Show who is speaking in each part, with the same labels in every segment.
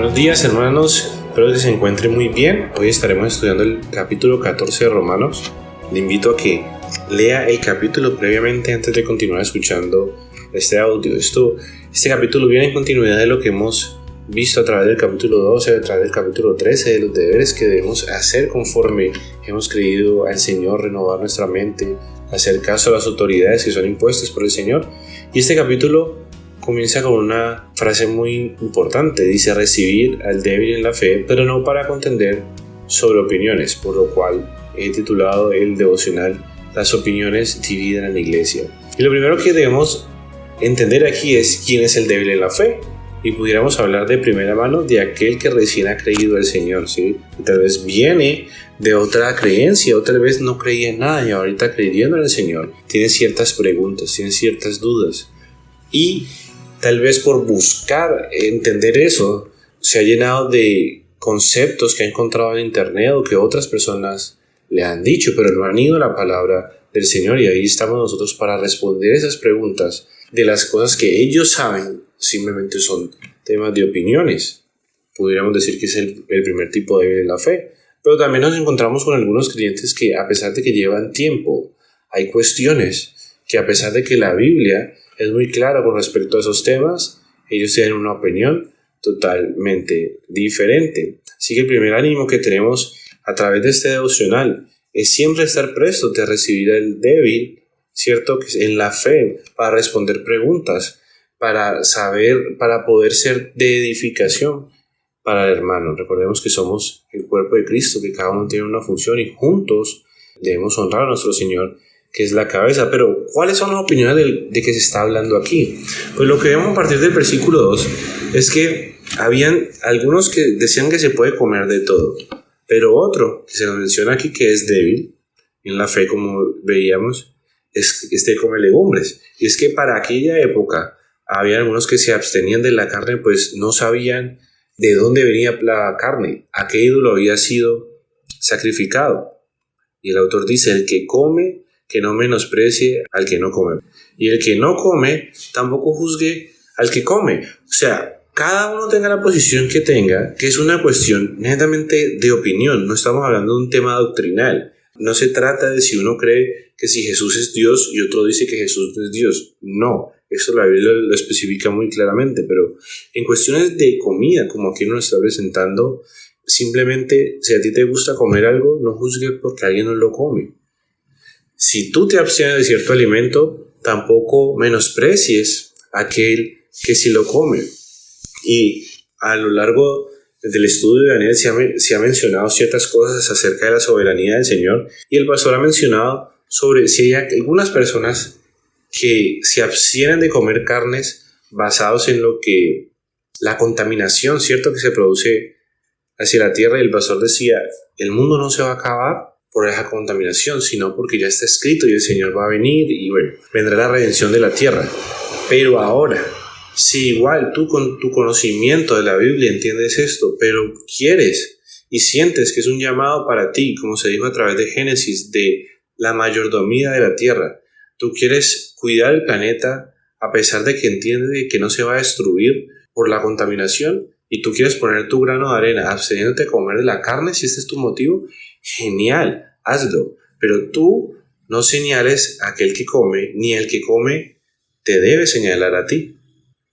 Speaker 1: Buenos días, hermanos, espero que se encuentren muy bien. Hoy estaremos estudiando el capítulo 14 de Romanos. Le invito a que lea el capítulo previamente antes de continuar escuchando este audio. Este capítulo viene en continuidad de lo que hemos visto a través del capítulo 12, a través del capítulo 13, de los deberes que debemos hacer conforme hemos creído al Señor, renovar nuestra mente, hacer caso a las autoridades que son impuestas por el Señor. Y este capítulo comienza con una frase muy importante. Dice: recibir al débil en la fe, pero no para contender sobre opiniones, por lo cual he titulado el devocional Las opiniones dividen a la iglesia. Y lo primero que debemos entender aquí es quién es el débil en la fe. Y pudiéramos hablar de primera mano de aquel que recién ha creído al Señor, ¿sí? Y tal vez viene de otra creencia, o tal vez no creía en nada y ahorita creyendo en el Señor tiene ciertas preguntas, tiene ciertas dudas. Y tal vez por buscar entender eso, se ha llenado de conceptos que ha encontrado en internet o que otras personas le han dicho, pero no han ido a la palabra del Señor. Y ahí estamos nosotros para responder esas preguntas de las cosas que ellos saben, simplemente son temas de opiniones. Pudiéramos decir que es el primer tipo de la fe. Pero también nos encontramos con algunos creyentes que, a pesar de que llevan tiempo, hay cuestiones que, a pesar de que la Biblia es muy clara con respecto a esos temas, ellos tienen una opinión totalmente diferente. Así que el primer ánimo que tenemos a través de este devocional es siempre estar prestos de recibir al débil, ¿cierto? Que en la fe, para responder preguntas, para saber, para poder ser de edificación para el hermano. Recordemos que somos el cuerpo de Cristo, que cada uno tiene una función y juntos debemos honrar a nuestro Señor, que es la cabeza. Pero ¿cuáles son las opiniones de que se está hablando aquí? Pues lo que vemos a partir del versículo 2 es que habían algunos que decían que se puede comer de todo, pero otro que se nos menciona aquí que es débil en la fe, como veíamos, es este come legumbres. Y es que para aquella época había algunos que se abstenían de la carne, pues no sabían de dónde venía la carne, a qué ídolo había sido sacrificado. Y el autor dice: el que come, que no menosprecie al que no come. Y el que no come, tampoco juzgue al que come. O sea, cada uno tenga la posición que tenga, que es una cuestión netamente de opinión. No estamos hablando de un tema doctrinal. No se trata de si uno cree que si Jesús es Dios y otro dice que Jesús no es Dios. No, eso la Biblia lo especifica muy claramente. Pero en cuestiones de comida, como aquí nos está presentando, simplemente si a ti te gusta comer algo, no juzgues porque alguien no lo come. Si tú te abstienes de cierto alimento, tampoco menosprecies a aquel que sí lo come. Y a lo largo del estudio de Daniel se ha mencionado ciertas cosas acerca de la soberanía del Señor, y el pastor ha mencionado sobre si hay algunas personas que se abstienen de comer carnes basados en lo que la contaminación, ¿cierto?, que se produce hacia la tierra. Y el pastor decía: el mundo no se va a acabar por esa contaminación, sino porque ya está escrito y el Señor va a venir y bueno, vendrá la redención de la tierra. Pero ahora, si igual tú con tu conocimiento de la Biblia entiendes esto, pero quieres y sientes que es un llamado para ti, como se dijo a través de Génesis, de la mayordomía de la tierra, tú quieres cuidar el planeta a pesar de que entiendes que no se va a destruir por la contaminación, y tú quieres poner tu grano de arena absteniéndote de comer de la carne, si este es tu motivo, genial, hazlo. Pero tú no señales a aquel que come, ni el que come te debe señalar a ti.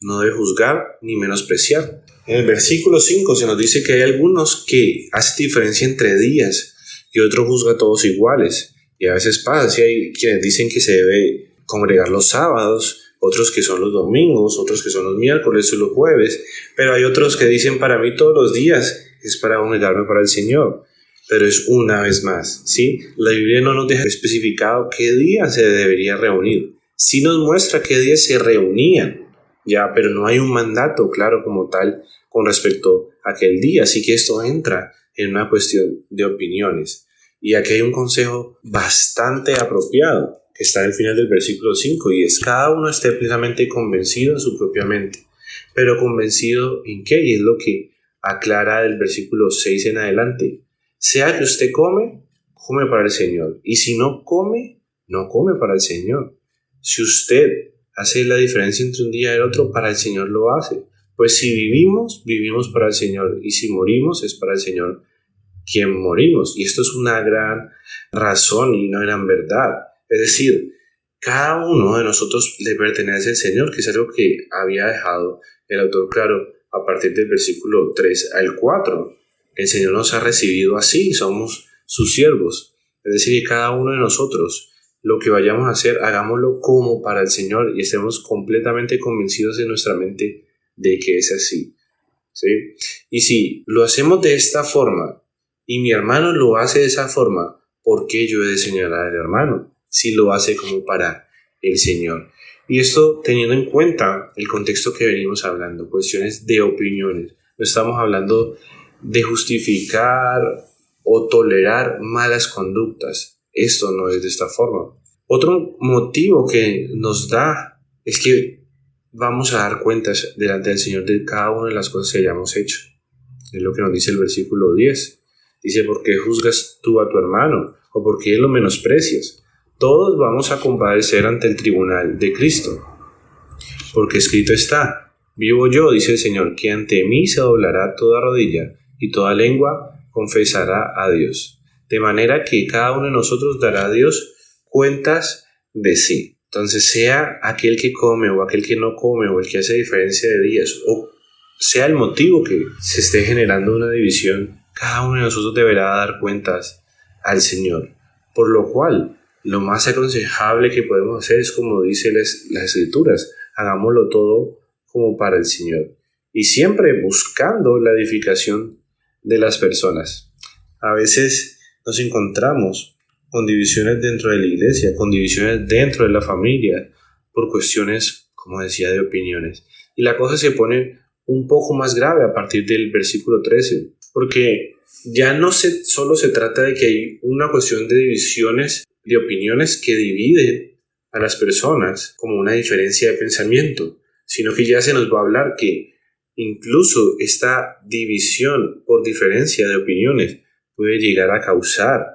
Speaker 1: No debe juzgar ni menospreciar. En el versículo 5 se nos dice que hay algunos que hacen diferencia entre días y otros juzgan a todos iguales. Y a veces pasa, si hay quienes dicen que se debe congregar los sábados, otros que son los domingos, otros que son los miércoles o los jueves, pero hay otros que dicen: para mí todos los días es para congregarme para el Señor. Pero es una vez más, ¿sí? La Biblia no nos deja especificado qué día se debería reunir. Sí nos muestra qué días se reunían, ya, pero no hay un mandato claro como tal con respecto a aquel día. Así que esto entra en una cuestión de opiniones. Y aquí hay un consejo bastante apropiado que está al final del versículo 5, y es: cada uno esté plenamente convencido en su propia mente. Pero ¿convencido en qué? Y es lo que aclara del versículo 6 en adelante. Sea que usted come, come para el Señor. Y si no come, no come para el Señor. Si usted hace la diferencia entre un día y el otro, para el Señor lo hace. Pues si vivimos, vivimos para el Señor, y si morimos, es para el Señor quien morimos. Y esto es una gran razón y una gran verdad. Es decir, cada uno de nosotros le pertenece al Señor, que es algo que había dejado el autor claro a partir del versículo 3 al 4. El Señor nos ha recibido así, somos sus siervos. Es decir, que cada uno de nosotros, lo que vayamos a hacer, hagámoslo como para el Señor y estemos completamente convencidos en nuestra mente de que es así, ¿sí? Y si lo hacemos de esta forma y mi hermano lo hace de esa forma, ¿por qué yo he de señalar al hermano si lo hace como para el Señor? Y esto teniendo en cuenta el contexto que venimos hablando, cuestiones de opiniones. No estamos hablando de justificar o tolerar malas conductas. Esto no es de esta forma. Otro motivo que nos da es que vamos a dar cuentas delante del Señor de cada una de las cosas que hayamos hecho. Es lo que nos dice el versículo 10. Dice, ¿por qué juzgas tú a tu hermano? ¿O por qué lo menosprecias? Todos vamos a comparecer ante el tribunal de Cristo. Porque escrito está, vivo yo, dice el Señor, que ante mí se doblará toda rodilla y toda lengua confesará a Dios. De manera que cada uno de nosotros dará a Dios cuentas de sí. Entonces, sea aquel que come o aquel que no come o el que hace diferencia de días o sea el motivo que se esté generando una división, cada uno de nosotros deberá dar cuentas al Señor. Por lo cual, lo más aconsejable que podemos hacer es como dice las Escrituras, hagámoslo todo como para el Señor. Y siempre buscando la edificación de las personas. A veces nos encontramos con divisiones dentro de la iglesia, con divisiones dentro de la familia, por cuestiones, como decía, de opiniones. Y la cosa se pone un poco más grave a partir del versículo 13, porque ya no solo se trata de que hay una cuestión de divisiones, de opiniones que dividen a las personas como una diferencia de pensamiento, sino que ya se nos va a hablar que incluso esta división por diferencia de opiniones puede llegar a causar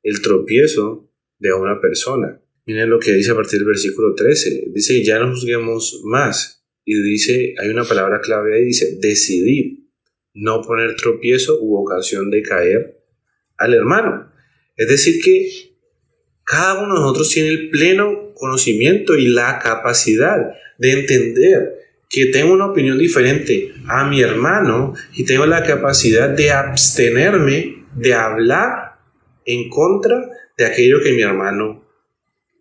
Speaker 1: el tropiezo de una persona. Miren lo que dice a partir del versículo 13. Dice, ya no juzguemos más. Y dice, hay una palabra clave ahí, dice, decidir no poner tropiezo u ocasión de caer al hermano. Es decir que cada uno de nosotros tiene el pleno conocimiento y la capacidad de entender que tengo una opinión diferente a mi hermano y tengo la capacidad de abstenerme de hablar en contra de aquello que mi hermano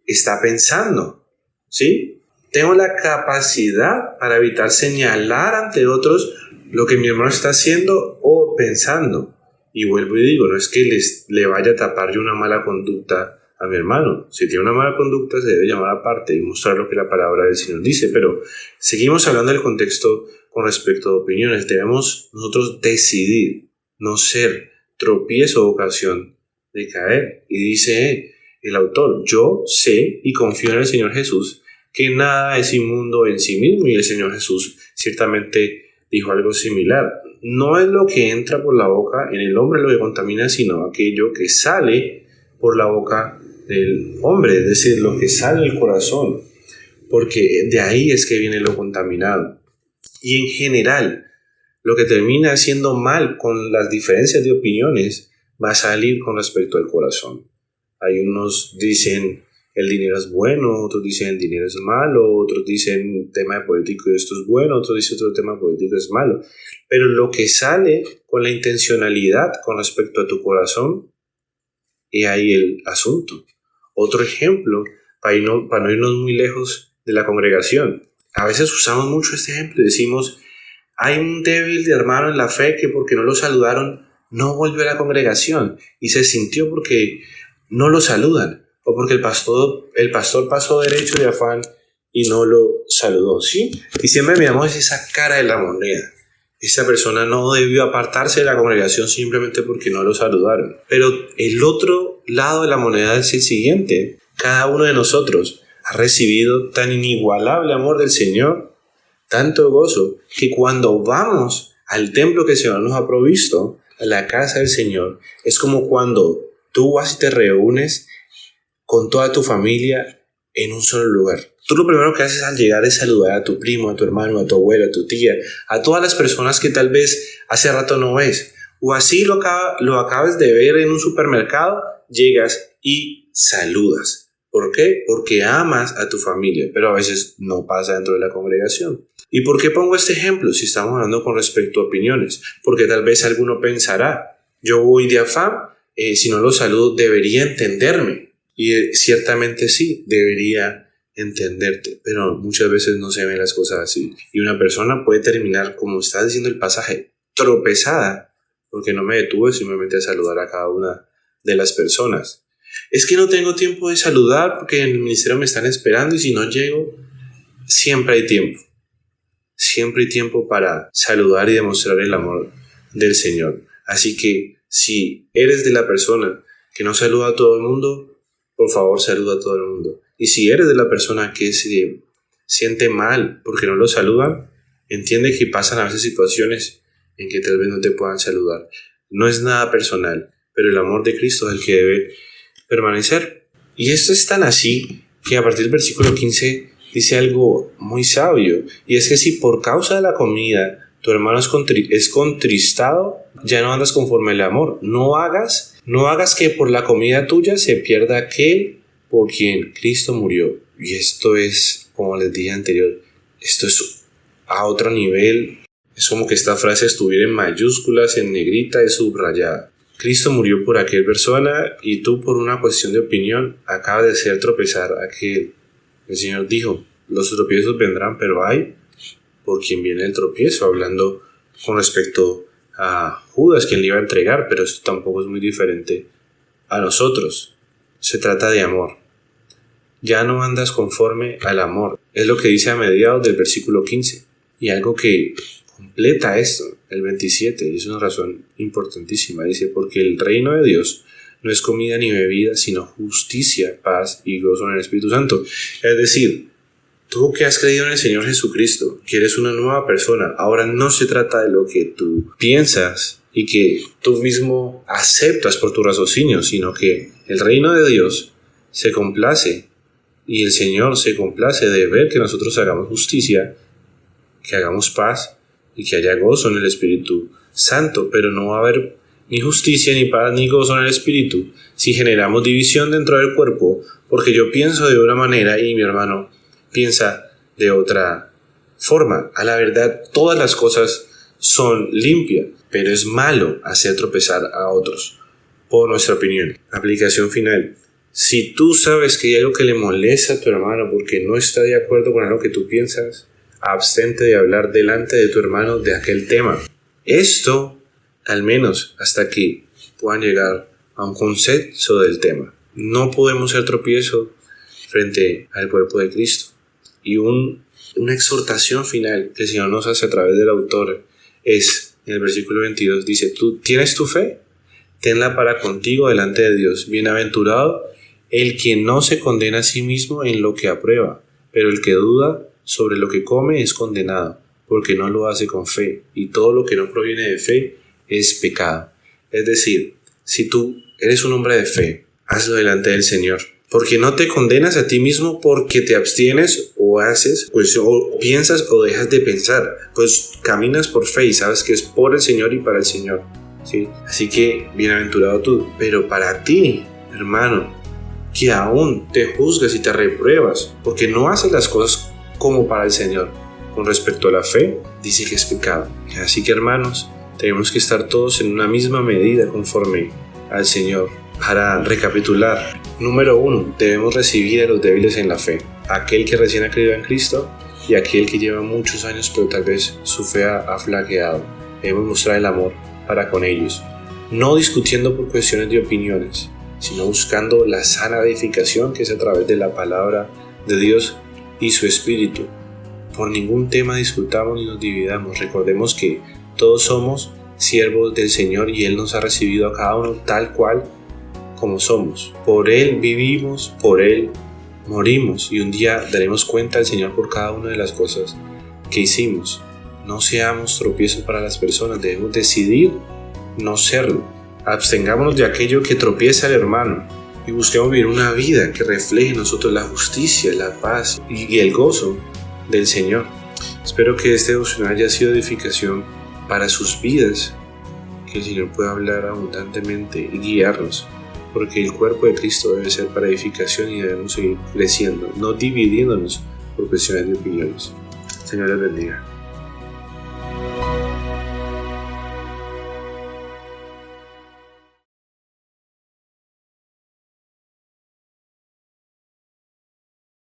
Speaker 1: está pensando, ¿sí? Tengo la capacidad para evitar señalar ante otros lo que mi hermano está haciendo o pensando. Y vuelvo y digo, no es que le vaya a tapar yo una mala conducta a mi hermano. Si tiene una mala conducta se debe llamar aparte y mostrar lo que la palabra del Señor dice. Pero seguimos hablando del contexto con respecto a opiniones. Debemos nosotros decidir no ser tropiezo o ocasión de caer. Y dice el autor, yo sé y confío en el Señor Jesús que nada es inmundo en sí mismo, y el Señor Jesús ciertamente dijo algo similar. No es lo que entra por la boca en el hombre lo que contamina, sino aquello que sale por la boca del hombre, es decir, lo que sale del corazón, porque de ahí es que viene lo contaminado. Y en general, lo que termina haciendo mal con las diferencias de opiniones va a salir con respecto al corazón. Hay unos dicen el dinero es bueno, otros dicen el dinero es malo, otros dicen tema político esto es bueno, otros dicen otro tema político es malo. Pero lo que sale con la intencionalidad con respecto a tu corazón, y ahí el asunto. Otro ejemplo, para no irnos muy lejos de la congregación. A veces usamos mucho este ejemplo y decimos, hay un débil de hermano en la fe que porque no lo saludaron no volvió a la congregación y se sintió porque no lo saludan o porque el pastor pasó derecho de afán y no lo saludó, ¿sí? Y siempre miramos esa cara de la moneda. Esta persona no debió apartarse de la congregación simplemente porque no lo saludaron. Pero el otro lado de la moneda es el siguiente. Cada uno de nosotros ha recibido tan inigualable amor del Señor, tanto gozo, que cuando vamos al templo que el Señor nos ha provisto, a la casa del Señor, es como cuando tú vas y te reúnes con toda tu familia en un solo lugar. Tú lo primero que haces al llegar es saludar a tu primo, a tu hermano, a tu abuela, a tu tía, a todas las personas que tal vez hace rato no ves. O así lo acabas de ver en un supermercado, llegas y saludas. ¿Por qué? Porque amas a tu familia, pero a veces no pasa dentro de la congregación. ¿Y por qué pongo este ejemplo si estamos hablando con respecto a opiniones? Porque tal vez alguno pensará, yo voy de afán, si no lo saludo debería entenderme. Y ciertamente sí, debería entenderte, pero muchas veces no se ven las cosas así. Y una persona puede terminar, como está diciendo el pasaje, tropezada, porque no me detuve simplemente a saludar a cada una de las personas. Es que no tengo tiempo de saludar porque en el ministerio me están esperando y si no llego, siempre hay tiempo. Siempre hay tiempo para saludar y demostrar el amor del Señor. Así que si eres de la persona que no saluda a todo el mundo, por favor saluda a todo el mundo. Y si eres de la persona que se siente mal porque no lo saludan, entiende que pasan a veces situaciones en que tal vez no te puedan saludar. No es nada personal, pero el amor de Cristo es el que debe permanecer. Y esto es tan así que a partir del versículo 15 dice algo muy sabio, y es que si por causa de la comida tu hermano es contristado, ya no andas conforme al amor. No hagas que por la comida tuya se pierda aquel por quien Cristo murió. Y esto es, como les dije anterior, esto es a otro nivel. Es como que esta frase estuviera en mayúsculas, en negrita y subrayada. Cristo murió por aquella persona y tú por una cuestión de opinión acabas de hacer tropezar a aquel. El Señor dijo, los tropiezos vendrán, pero hay por quien viene el tropiezo, hablando con respecto a Judas, quien le iba a entregar, pero esto tampoco es muy diferente a nosotros. Se trata de amor. Ya no andas conforme al amor. Es lo que dice a mediados del versículo 15. Y algo que completa esto, el 27, y es una razón importantísima. Dice, porque el reino de Dios no es comida ni bebida, sino justicia, paz y gozo en el Espíritu Santo. Es decir, tú que has creído en el Señor Jesucristo, que eres una nueva persona, ahora no se trata de lo que tú piensas y que tú mismo aceptas por tu raciocinio, sino que el reino de Dios se complace y el Señor se complace de ver que nosotros hagamos justicia, que hagamos paz y que haya gozo en el Espíritu Santo, pero no va a haber ni justicia, ni paz, ni gozo en el Espíritu si generamos división dentro del cuerpo, porque yo pienso de una manera y mi hermano piensa de otra forma. A la verdad, todas las cosas son limpias, pero es malo hacer tropezar a otros por nuestra opinión. Aplicación final. Si tú sabes que hay algo que le molesta a tu hermano porque no está de acuerdo con algo que tú piensas, abstente de hablar delante de tu hermano de aquel tema. Esto, al menos hasta que puedan llegar a un consenso del tema. No podemos ser tropiezo frente al cuerpo de Cristo. Y una exhortación final que el Señor nos hace a través del autor es, en el versículo 22, dice, ¿tú tienes tu fe? Tenla para contigo delante de Dios. Bienaventurado el que no se condena a sí mismo en lo que aprueba, pero el que duda sobre lo que come es condenado, porque no lo hace con fe, y todo lo que no proviene de fe es pecado. Es decir, si tú eres un hombre de fe, hazlo delante del Señor, porque no te condenas a ti mismo porque te abstienes o haces, pues, o piensas o dejas de pensar, pues caminas por fe y sabes que es por el Señor y para el Señor, ¿sí? Así que bienaventurado tú, pero para ti, hermano, que aún te juzgas y te repruebas porque no haces las cosas como para el Señor con respecto a la fe, dice que es pecado. Así que, hermanos, tenemos que estar todos en una misma medida conforme al Señor. Para recapitular, número 1, debemos recibir a los débiles en la fe, aquel que recién ha creído en Cristo y aquel que lleva muchos años pero tal vez su fe ha flaqueado. Debemos mostrar el amor para con ellos, no discutiendo por cuestiones de opiniones, sino buscando la sana edificación que es a través de la palabra de Dios y su Espíritu. Por ningún tema discutamos ni nos dividamos. Recordemos que todos somos siervos del Señor y Él nos ha recibido a cada uno tal cual como somos. Por Él vivimos, por Él morimos y un día daremos cuenta al Señor por cada una de las cosas que hicimos. No seamos tropiezo para las personas, debemos decidir no serlo. Abstengámonos de aquello que tropieza al hermano, y busquemos vivir una vida que refleje en nosotros la justicia, la paz y el gozo del Señor. Espero que este devocional haya sido edificación para sus vidas, que el Señor pueda hablar abundantemente y guiarnos, porque el cuerpo de Cristo debe ser para edificación y debemos seguir creciendo, no dividiéndonos por cuestiones de opiniones. Señor les bendiga.